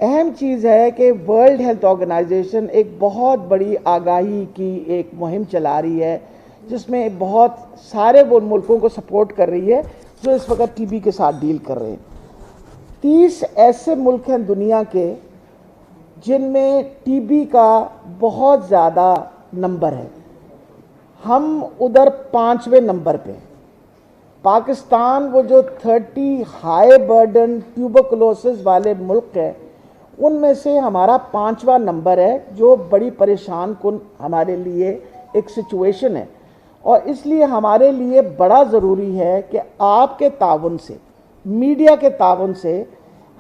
اہم چیز ہے کہ ورلڈ ہیلتھ آرگنائزیشن ایک بہت بڑی آگاہی کی ایک مہم چلا رہی ہے جس میں بہت سارے وہ ملکوں کو سپورٹ کر رہی ہے جو اس وقت ٹی بی کے ساتھ ڈیل کر رہے ہیں۔ 30 ایسے ملک ہیں دنیا کے جن میں ٹی بی کا بہت زیادہ نمبر ہے، ہم ادھر 5ویں نمبر پہ۔ پاکستان وہ جو 30 ہائی برڈن ٹیوبرکلوسس والے ملک ہے ان میں سے ہمارا 5واں نمبر ہے، جو بڑی پریشان کن ہمارے لیے ایک سچویشن ہے، اور اس لیے ہمارے لیے بڑا ضروری ہے کہ آپ کے تعاون سے، میڈیا کے تعاون سے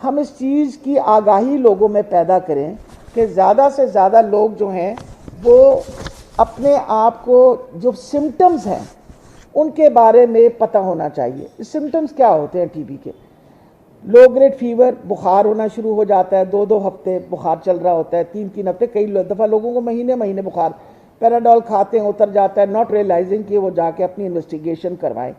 ہم اس چیز کی آگاہی لوگوں میں پیدا کریں کہ زیادہ سے زیادہ لوگ جو ہیں وہ اپنے آپ کو جو سمٹمز ہیں ان کے بارے میں پتہ ہونا چاہیے۔ سمٹمز کیا ہوتے ہیں ٹی بی کے؟ لو گریڈ فیور، بخار ہونا شروع ہو جاتا ہے، 2 ہفتے بخار چل رہا ہوتا ہے، 3 ہفتے، کئی دفعہ لوگوں کو مہینے بخار، پیراڈول کھاتے ہیں اتر جاتا ہے، ناٹ ریئلائزنگ کہ وہ جا کے اپنی انویسٹیگیشن کروائیں۔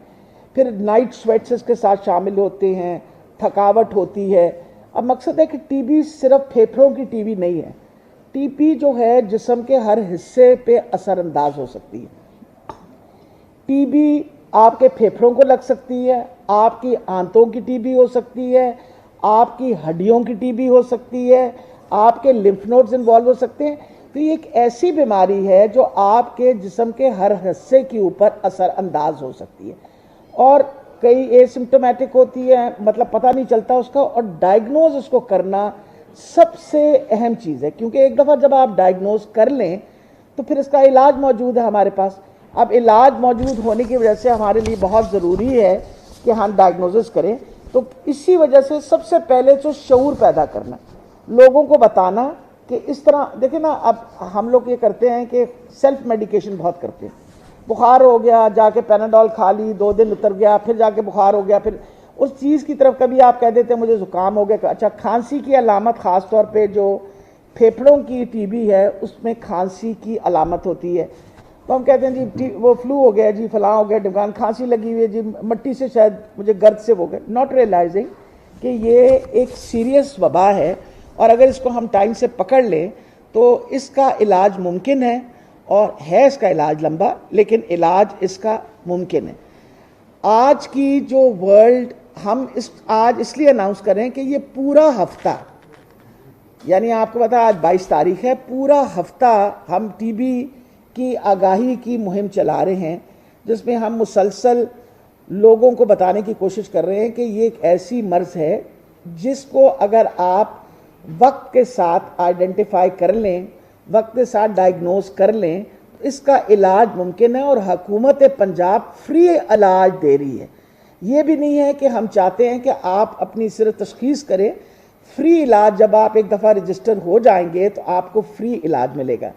پھر نائٹ سویٹس کے ساتھ شامل ہوتے ہیں، تھکاوٹ ہوتی ہے۔ اب مقصد ہے کہ ٹی بی صرف پھیپھڑوں کی ٹی بی نہیں ہے، ٹی بی جو ہے جسم کے ہر حصے پہ اثر انداز ہو سکتی ہے۔ ٹی بی آپ کے پھیپھڑوں کو لگ سکتی ہے، آپ کی آنتوں کی ٹی بی ہو سکتی ہے، آپ کی ہڈیوں کی ٹی بی ہو سکتی ہے، آپ کے لمف نوڈز انوالو ہو سکتے ہیں۔ تو یہ ایک ایسی بیماری ہے جو آپ کے جسم کے ہر حصے کے اوپر اثر انداز ہو سکتی ہے، اور کئی اے سمپٹومیٹک ہوتی ہے، مطلب پتہ نہیں چلتا اس کا، اور ڈائگنوز اس کو کرنا سب سے اہم چیز ہے، کیونکہ ایک دفعہ جب آپ ڈائگنوز کر لیں تو پھر اس کا علاج موجود ہے ہمارے پاس۔ اب علاج موجود ہونے کی وجہ سے ہمارے لیے بہت ضروری ہے کہ ہم ڈائگنوزس کریں، تو اسی وجہ سے سب سے پہلے تو شعور پیدا کرنا، لوگوں کو بتانا کہ اس طرح دیکھیں نا، اب ہم لوگ یہ کرتے ہیں کہ سیلف میڈیکیشن بہت کرتے ہیں، بخار ہو گیا جا کے پیناڈول کھا لی، 2 دن اتر گیا، پھر جا کے بخار ہو گیا، پھر اس چیز کی طرف کبھی آپ کہہ دیتے ہیں مجھے زکام ہو گیا۔ اچھا، کھانسی کی علامت خاص طور پہ جو پھیپھڑوں کی ٹی بی ہے اس میں کھانسی کی علامت ہوتی ہے، تو ہم کہتے ہیں جی وہ فلو ہو گیا، جی فلاں ہو گیا، ڈمکان، کھانسی لگی ہوئی ہے، جی مٹی سے شاید مجھے گرد سے ہو گیا، ناٹ ریئلائزنگ کہ یہ ایک سیریس وبا ہے، اور اگر اس کو ہم ٹائم سے پکڑ لیں تو اس کا علاج ممکن ہے، اور ہے اس کا علاج لمبا، لیکن علاج اس کا ممکن ہے۔ آج کی جو ورلڈ ہم آج اس لیے اناؤنس کریں کہ یہ پورا ہفتہ، یعنی آپ کو پتا آج 22 تاریخ ہے، پورا ہفتہ ہم ٹی بی کی آگاہی کی مہم چلا رہے ہیں، جس میں ہم مسلسل لوگوں کو بتانے کی کوشش کر رہے ہیں کہ یہ ایک ایسی مرض ہے جس کو اگر آپ وقت کے ساتھ آئیڈینٹیفائی کر لیں، وقت کے ساتھ ڈائگنوز کر لیں، اس کا علاج ممکن ہے، اور حکومت پنجاب فری علاج دے رہی ہے۔ یہ بھی نہیں ہے کہ ہم چاہتے ہیں کہ آپ اپنی صرف تشخیص کریں، فری علاج جب آپ ایک دفعہ رجسٹر ہو جائیں گے تو آپ کو فری علاج ملے گا۔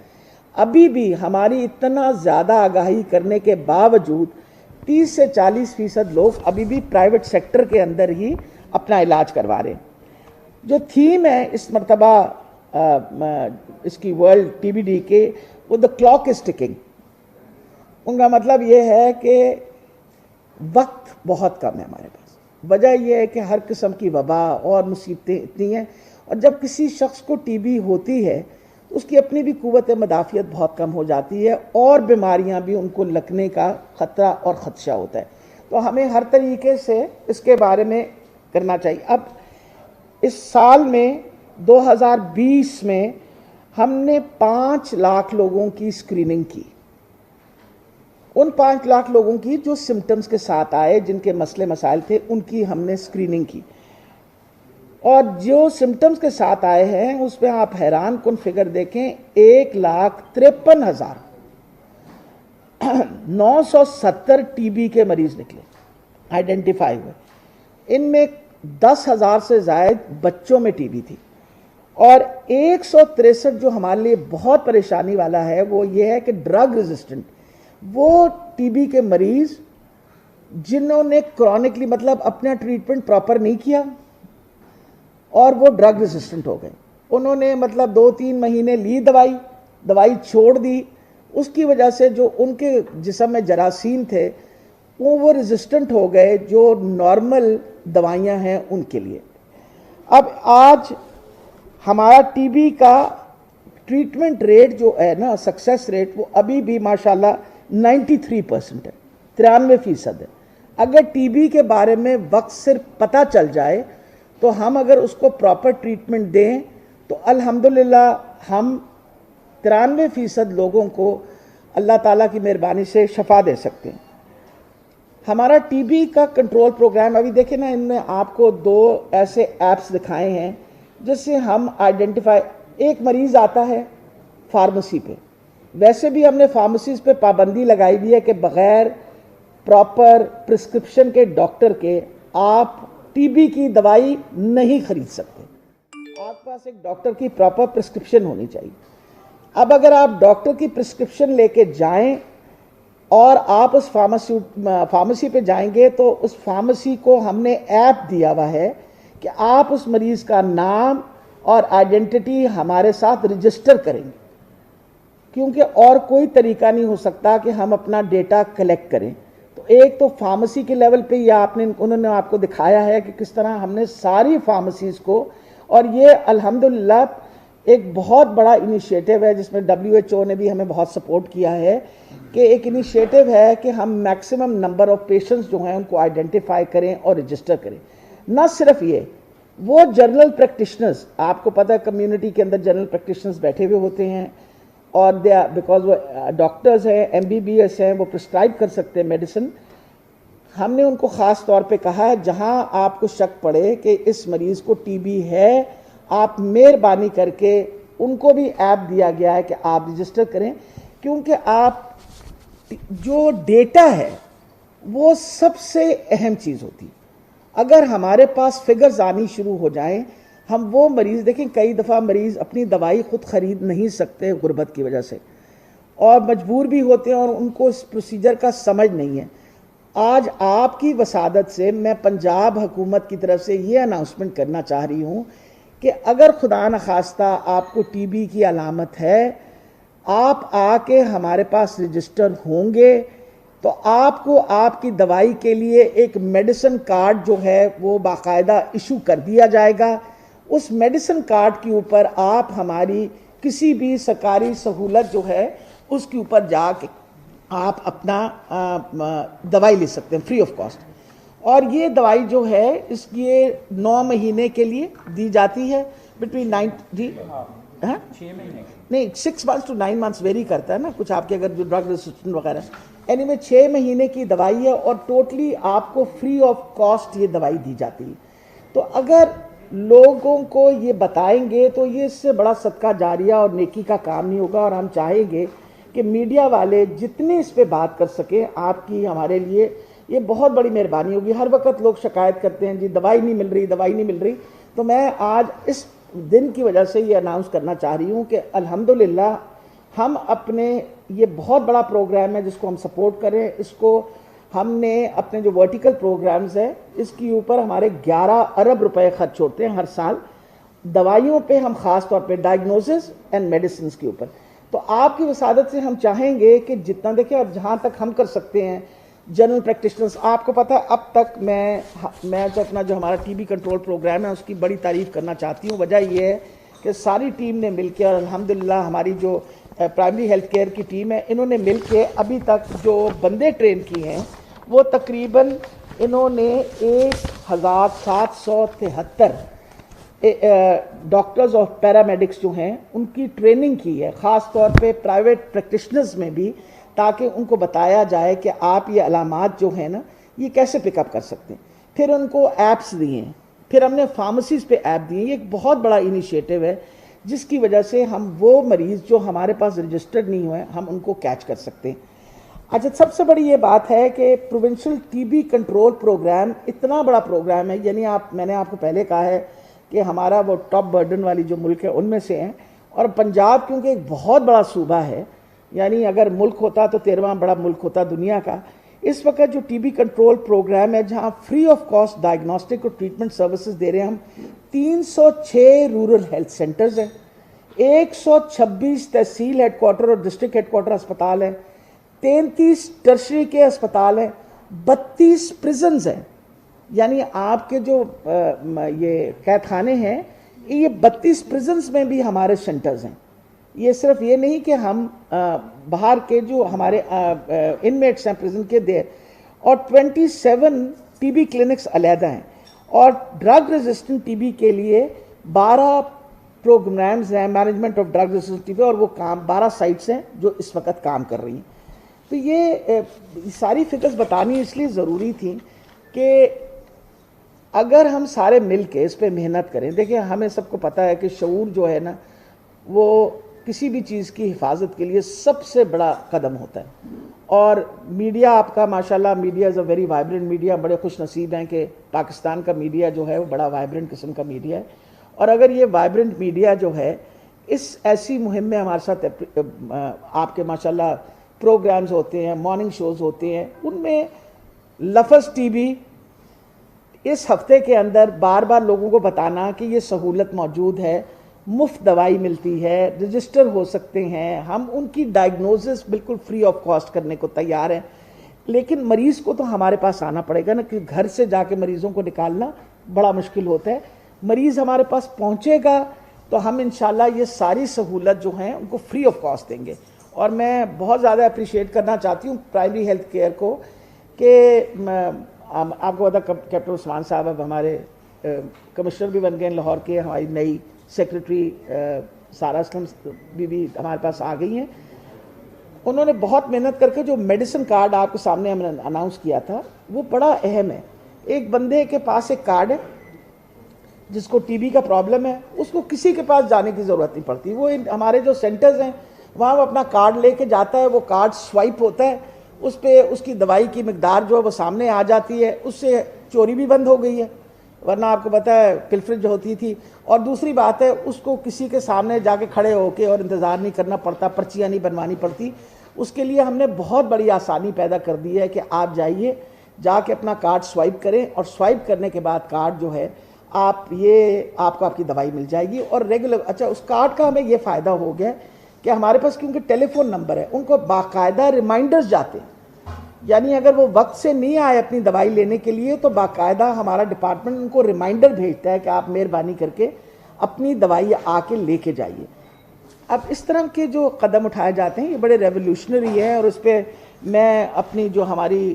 ابھی بھی ہماری اتنا زیادہ آگاہی کرنے کے باوجود 30 سے 40% لوگ ابھی بھی پرائیویٹ سیکٹر کے اندر ہی اپنا علاج کروا رہے ہیں۔ جو تھیم ہے اس مرتبہ اس کی ورلڈ ٹی بی ڈی کے، وہ دا کلاک از ٹکنگ۔ ان کا مطلب یہ ہے کہ وقت بہت کم ہے ہمارے پاس۔ وجہ یہ ہے کہ ہر قسم کی وبا اور مصیبتیں اتنی ہیں، اور جب کسی شخص کو ٹی بی ہوتی ہے تو اس کی اپنی بھی قوت مدافعت بہت کم ہو جاتی ہے، اور بیماریاں بھی ان کو لگنے کا خطرہ اور خدشہ ہوتا ہے۔ تو ہمیں ہر طریقے سے اس کے بارے میں کرنا چاہیے۔ اب اس سال میں 2020 میں ہم نے 5 لاکھ لوگوں کی اسکریننگ کی، ان 5 لاکھ لوگوں کی جو سمٹمز کے ساتھ آئے، جن کے مسئلے مسائل تھے، ان کی ہم نے اسکریننگ کی، اور جو سمٹمز کے ساتھ آئے ہیں اس پہ آپ حیران کن فگر دیکھیں، 1,53,970 ٹی بی کے مریض نکلے، آئیڈینٹیفائی ہوئے۔ ان میں 10,000 سے زائد بچوں میں ٹی بی تھی، اور 163 جو ہمارے لیے بہت پریشانی والا ہے وہ یہ ہے کہ ڈرگ ریزسٹنٹ، وہ ٹی بی کے مریض جنہوں نے کرونکلی، مطلب اپنا ٹریٹمنٹ پراپر نہیں کیا اور وہ ڈرگ ریزسٹنٹ ہو گئے، انہوں نے مطلب 2-3 مہینے لی دوائی چھوڑ دی، اس کی وجہ سے جو ان کے جسم میں جراثیم تھے وہ ریزسٹنٹ ہو گئے جو نارمل دوائیاں ہیں ان کے لیے۔ اب آج ہمارا ٹی بی کا ٹریٹمنٹ ریٹ جو ہے نا، سکسیس ریٹ، وہ ابھی بھی ماشاءاللہ 93% ہے، 93% ہے۔ اگر ٹی بی کے بارے میں وقت صرف پتہ چل جائے تو ہم اگر اس کو پراپر ٹریٹمنٹ دیں تو الحمدللہ ہم 93% لوگوں کو اللہ تعالیٰ کی مہربانی سے شفا دے سکتے ہیں۔ ہمارا ٹی بی کا کنٹرول پروگرام، ابھی دیکھیں نا، ان میں آپ کو 2 ایسے ایپس دکھائے ہیں جس سے ہم آئیڈینٹیفائی، ایک مریض آتا ہے فارمیسی پہ، ویسے بھی ہم نے فارمیسیز پہ پابندی لگائی بھی ہے کہ بغیر پراپر پرسکرپشن کے ڈاکٹر کے آپ ٹی بی کی دوائی نہیں خرید سکتے، آپ کے پاس ایک ڈاکٹر کی پراپر پرسکرپشن ہونی چاہیے۔ اب اگر آپ ڈاکٹر کی پرسکرپشن لے کے جائیں اور آپ اس فارمیسی پہ جائیں گے تو اس فارمیسی کو ہم نے ایپ دیا ہوا ہے کہ آپ اس مریض کا نام اور آئیڈینٹی ہمارے ساتھ رجسٹر کریں گے، کیونکہ اور کوئی طریقہ نہیں ہو سکتا کہ ہم اپنا ڈیٹا کلیکٹ کریں۔ تو ایک تو فارمیسی کے لیول پہ یہ انہوں نے آپ کو دکھایا ہے کہ کس طرح ہم نے ساری فارمیسیز کو، اور یہ الحمدللہ ایک بہت بڑا انیشیٹو ہے جس میں WHO نے بھی ہمیں بہت سپورٹ کیا ہے، کہ ایک انیشیٹو ہے کہ ہم میکسیمم نمبر آف پیشنٹس جو ہیں ان کو آئیڈینٹیفائی کریں اور رجسٹر کریں۔ نہ صرف یہ، وہ جنرل پریکٹیشنرز، آپ کو پتہ ہے کمیونٹی کے اندر جنرل پریکٹیشنرز بیٹھے ہوئے ہوتے ہیں، اور بیکاز وہ ڈاکٹرز ہیں، MBBS ہیں، وہ پرسکرائب کر سکتے ہیں میڈیسن۔ ہم نے ان کو خاص طور پہ کہا ہے جہاں آپ کو شک پڑے کہ اس مریض کو ٹی بی ہے، آپ مہربانی کر کے ان کو بھی ایپ دیا گیا ہے کہ آپ رجسٹر کریں، کیونکہ آپ جو ڈیٹا ہے وہ سب سے اہم چیز ہوتی ہے۔ اگر ہمارے پاس فگرز آنی شروع ہو جائیں، ہم وہ مریض دیکھیں، کئی دفعہ مریض اپنی دوائی خود خرید نہیں سکتے غربت کی وجہ سے، اور مجبور بھی ہوتے ہیں، اور ان کو اس پروسیجر کا سمجھ نہیں ہے۔ آج آپ کی وسادت سے میں پنجاب حکومت کی طرف سے یہ اناؤنسمنٹ کرنا چاہ رہی ہوں کہ اگر خدا نخواستہ آپ کو ٹی بی کی علامت ہے، آپ آ کے ہمارے پاس رجسٹر ہوں گے تو آپ کو آپ کی دوائی کے لیے ایک میڈیسن کارڈ جو ہے وہ باقاعدہ ایشو کر دیا جائے گا۔ اس میڈیسن کارڈ کے اوپر آپ ہماری کسی بھی سرکاری سہولت جو ہے اس کے اوپر جا کے آپ اپنا دوائی لے سکتے ہیں فری آف کاسٹ۔ اور یہ دوائی جو ہے اس یہ 9 مہینے کے لیے دی جاتی ہے، بٹوین 9 جی ہاں 6 مہینے نہیں 6 months to 9 months ویری کرتا ہے نا، کچھ آپ کے اگر جو ڈرگ ریسسٹنٹ وغیرہ، اینی میں 6 مہینے کی دوائی ہے، اور ٹوٹلی آپ کو فری آف کاسٹ یہ دوائی دی جاتی ہے۔ تو اگر لوگوں کو یہ بتائیں گے تو یہ اس سے بڑا صدقہ جاریہ اور نیکی کا کام نہیں ہوگا، اور ہم چاہیں گے کہ میڈیا والے جتنے اس پہ بات کر سکیں، آپ کی ہمارے لیے یہ بہت بڑی مہربانی ہوگی۔ ہر وقت لوگ شکایت کرتے ہیں جی دوائی نہیں مل رہی، دوائی نہیں مل رہی، تو میں آج اس دن کی وجہ سے یہ اناؤنس کرنا چاہ رہی ہوں کہ الحمدللہ ہم اپنے یہ بہت بڑا پروگرام ہے جس کو ہم سپورٹ کریں، اس کو ہم نے اپنے جو ورٹیکل پروگرامز ہیں اس کے اوپر ہمارے 11 ارب روپے خرچ ہوتے ہیں ہر سال دوائیوں پہ، ہم خاص طور پہ ڈائگنوسس اینڈ میڈیسنز کے اوپر۔ تو آپ کی وسادت سے ہم چاہیں گے کہ جتنا دیکھیں، اور جہاں تک ہم کر سکتے ہیں جنرل پریکٹیشنرز، آپ کو پتہ ہے اب تک میں تو اپنا جو ہمارا ٹی بی کنٹرول پروگرام ہے اس کی بڑی تعریف کرنا چاہتی ہوں۔ وجہ یہ ہے کہ ساری ٹیم نے مل کے، اور الحمدللہ ہماری جو پرائمری ہیلتھ کیئر کی ٹیم ہے، انہوں نے مل کے ابھی تک جو بندے ٹرین کیے ہیں وہ تقریباً انہوں نے 1773 ڈاکٹرز اور پیرامیڈکس جو ہیں ان کی ٹریننگ کی ہے، خاص طور پہ پرائیویٹ پریکٹیشنرز میں بھی، تاکہ ان کو بتایا جائے کہ آپ یہ علامات جو ہیں نا یہ کیسے پک اپ کر سکتے ہیں۔ پھر ان کو ایپس دیے ہیں، پھر ہم نے فارمیسیز پہ ایپ دیے۔ یہ ایک بہت بڑا انیشیٹو ہے جس کی وجہ سے ہم وہ مریض جو ہمارے پاس رجسٹرڈ نہیں ہوئے ہم ان کو کیچ کر سکتے ہیں۔ اچھا، سب سے بڑی یہ بات ہے کہ provincial T B control programme اتنا بڑا پروگرام ہے، یعنی میں نے آپ کو پہلے کہا ہے کہ ہمارا وہ ٹاپ برڈن والی جو ملک ہے ان میں سے ہیں، اور پنجاب کیونکہ ایک بہت بڑا صوبہ ہے، یعنی اگر ملک ہوتا تو 13واں بڑا ملک ہوتا دنیا کا۔ اس وقت جو ٹی بی کنٹرول پروگرام ہے جہاں فری آف کاسٹ ڈائگنوسٹک اور ٹریٹمنٹ سروسز دے رہے ہیں ہم، 306 رورل ہیلتھ سینٹرز ہیں، 126 تحصیل ہیڈ کوارٹر اور ڈسٹرکٹ ہیڈ کوارٹر اسپتال ہیں، 33 ٹرشری کے اسپتال ہیں، 32 پریزنز ہیں، یعنی آپ کے جو یہ قید خانے ہیں یہ 32 پریزنس میں بھی ہمارے سینٹرز ہیں. یہ صرف یہ نہیں کہ ہم باہر کے جو ہمارے انمیٹس ہیں پریزن کے دے، اور 27 ٹی بی کلینکس علیحدہ ہیں، اور ڈرگ ریزسٹنٹ ٹی بی کے لیے 12 پروگرامز ہیں management of drug resistant T B, اور وہ 12 سائٹس ہیں جو اس وقت کام کر رہی ہیں. تو یہ ساری فگرز بتانی اس لیے ضروری تھیں کہ اگر ہم سارے مل کے اس پہ محنت کریں. دیکھیں ہمیں سب کو پتہ ہے کہ شعور جو ہے نا وہ کسی بھی چیز کی حفاظت کے لیے سب سے بڑا قدم ہوتا ہے. اور میڈیا آپ کا ماشاءاللہ، media is a very vibrant media. بڑے خوش نصیب ہیں کہ پاکستان کا میڈیا جو ہے وہ بڑا وائبرنٹ قسم کا میڈیا ہے. اور اگر یہ وائبرنٹ میڈیا جو ہے اس ایسی مہم میں ہمارے ساتھ آپ کے ماشاءاللہ پروگرامز ہوتے ہیں، مارننگ شوز ہوتے ہیں، ان میں لفظ ٹی بی اس ہفتے کے اندر بار بار لوگوں کو بتانا کہ یہ سہولت موجود ہے، مفت دوائی ملتی ہے، رجسٹر ہو سکتے ہیں، ہم ان کی ڈائگنوزس بالکل فری آف کاسٹ کرنے کو تیار ہیں. لیکن مریض کو تو ہمارے پاس آنا پڑے گا نا، کہ گھر سے جا کے مریضوں کو نکالنا بڑا مشکل ہوتا ہے. مریض ہمارے پاس پہنچے گا تو ہم انشاءاللہ یہ ساری سہولت جو ہیں ان کو فری آف کاسٹ دیں گے. اور میں بہت زیادہ اپریشیٹ کرنا چاہتی ہوں پرائمری ہیلتھ کیئر کو کہ آپ کو پتا کیپٹن عثمان صاحب اب ہمارے کمشنر بھی بن گئے ہیں لاہور کے، ہماری نئی سیکرٹری سارا اسلم بھی ہمارے پاس آ گئی ہیں. انہوں نے بہت محنت کر کے جو میڈیسن کارڈ آپ کے سامنے ہم نے اناؤنس کیا تھا وہ بڑا اہم ہے. ایک بندے کے پاس ایک کارڈ ہے جس کو ٹی بی کا پرابلم ہے، اس کو کسی کے پاس جانے کی ضرورت نہیں پڑتی. وہ ہمارے جو سینٹرز ہیں وہاں وہ اپنا کارڈ لے کے جاتا ہے، وہ کارڈ سوائپ ہوتا ہے، اس پہ اس کی دوائی کی مقدار جو ہے وہ سامنے آ جاتی ہے. اس سے چوری بھی بند ہو گئی ہے، ورنہ آپ کو پتہ ہے پلفرج جو ہوتی تھی. اور دوسری بات ہے اس کو کسی کے سامنے جا کے کھڑے ہو کے اور انتظار نہیں کرنا پڑتا، پرچیاں نہیں بنوانی پڑتی. اس کے لیے ہم نے بہت بڑی آسانی پیدا کر دی ہے کہ آپ جائیے، جا کے اپنا کارڈ سوائپ کریں، اور سوائپ کرنے کے بعد کارڈ جو ہے آپ کو آپ کی دوائی مل جائے گی. اور ریگولر اس کارڈ کا ہمیں یہ فائدہ ہو گیا کہ ہمارے پاس کیونکہ ٹیلی فون نمبر ہے، ان کو باقاعدہ ریمائنڈرز جاتے ہیں. یعنی اگر وہ وقت سے نہیں آئے اپنی دوائی لینے کے لیے تو باقاعدہ ہمارا ڈپارٹمنٹ ان کو ریمائنڈر بھیجتا ہے کہ آپ مہربانی کر کے اپنی دوائی آ کے لے کے جائیے. اب اس طرح کے جو قدم اٹھائے جاتے ہیں یہ بڑے ریولیوشنری ہیں، اور اس پہ میں اپنی جو ہماری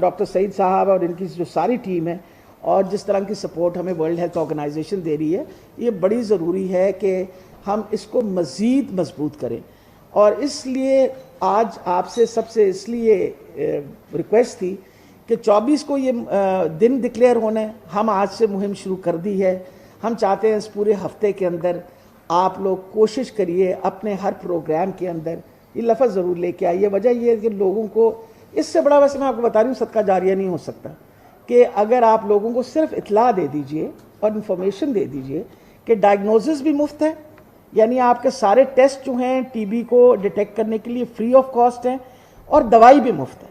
ڈاکٹر سعید صاحب اور ان کی جو ساری ٹیم ہے اور جس طرح کی سپورٹ ہمیں ورلڈ ہیلتھ آرگنائزیشن دے رہی ہے، یہ بڑی ضروری ہے کہ ہم اس کو مزید مضبوط کریں. اور اس لیے آج آپ سے سب سے اس لیے ریکویسٹ تھی کہ 24 کو یہ دن ڈکلیئر ہونا ہے. ہم آج سے مہم شروع کر دی ہے. ہم چاہتے ہیں اس پورے ہفتے کے اندر آپ لوگ کوشش کریے اپنے ہر پروگرام کے اندر یہ لفظ ضرور لے کے آئیے. وجہ یہ ہے کہ لوگوں کو اس سے بڑا، ویسے میں آپ کو بتا رہی ہوں، صدقہ جاریہ نہیں ہو سکتا کہ اگر آپ لوگوں کو صرف اطلاع دے دیجئے اور انفارمیشن دے دیجئے کہ ڈائگنوزس بھی مفت ہے، یعنی آپ کے سارے ٹیسٹ جو ہیں ٹی بی کو ڈیٹیکٹ کرنے کے لیے فری آف کاسٹ ہیں، اور دوائی بھی مفت ہے.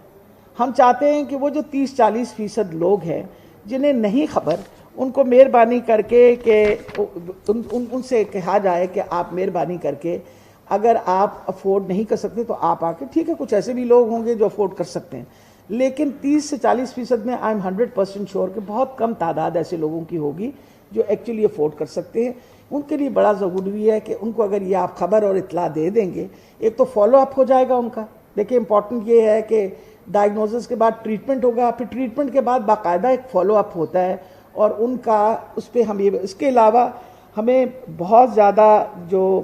ہم چاہتے ہیں کہ وہ جو 30-40% لوگ ہیں جنہیں نہیں خبر، ان کو مہربانی کر کے کہ ان سے کہا جائے کہ آپ مہربانی کر کے اگر آپ افورڈ نہیں کر سکتے تو آپ آ کے، ٹھیک ہے کچھ ایسے بھی لوگ ہوں گے جو افورڈ کر سکتے ہیں، لیکن 30-40% میں آئی ایم 100% شیور کہ بہت کم تعداد ایسے لوگوں کی ہوگی جو ایکچولی افورڈ کر سکتے ہیں. ان کے لیے بڑا ضروری ہے کہ ان کو اگر یہ آپ خبر اور اطلاع دے دیں گے، ایک تو فالو اپ ہو جائے گا ان کا. دیکھیں امپورٹنٹ یہ ہے کہ ڈائگنوزس کے بعد ٹریٹمنٹ ہوگا، پھر ٹریٹمنٹ کے بعد باقاعدہ ایک فالو اپ ہوتا ہے، اور ان کا اس پہ ہم یہ، اس کے علاوہ ہمیں بہت زیادہ جو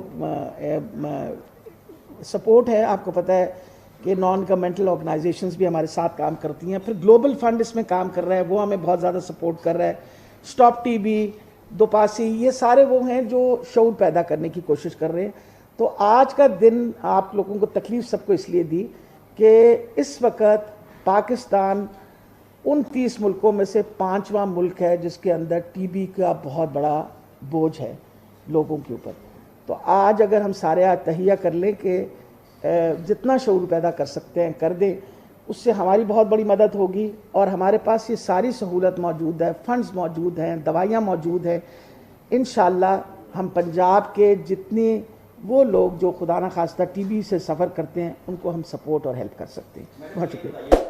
سپورٹ ہے، آپ کو پتہ ہے کہ نان گورنمنٹل آرگنائزیشنز بھی ہمارے ساتھ کام کرتی ہیں. پھر گلوبل فنڈ اس میں کام کر رہا ہے، وہ ہمیں بہت زیادہ سپورٹ کر رہا ہے. اسٹاپ ٹی بی، دوپاسی، یہ سارے وہ ہیں جو شعور پیدا کرنے کی کوشش کر رہے ہیں. تو آج کا دن آپ لوگوں کو تکلیف سب کو اس لیے دی کہ اس وقت پاکستان ان 30 ملکوں میں سے 5واں ملک ہے جس کے اندر ٹی بی کا بہت بڑا بوجھ ہے لوگوں کے اوپر. تو آج اگر ہم سارے تہیہ کر لیں کہ جتنا شعور پیدا کر سکتے ہیں کر دیں، اس سے ہماری بہت بڑی مدد ہوگی. اور ہمارے پاس یہ ساری سہولت موجود ہے، فنڈز موجود ہیں، دوائیاں موجود ہیں. انشاءاللہ ہم پنجاب کے جتنے وہ لوگ جو خدا نخواستہ ٹی بی سے سفر کرتے ہیں ان کو ہم سپورٹ اور ہیلپ کر سکتے ہیں. بہت شکریہ.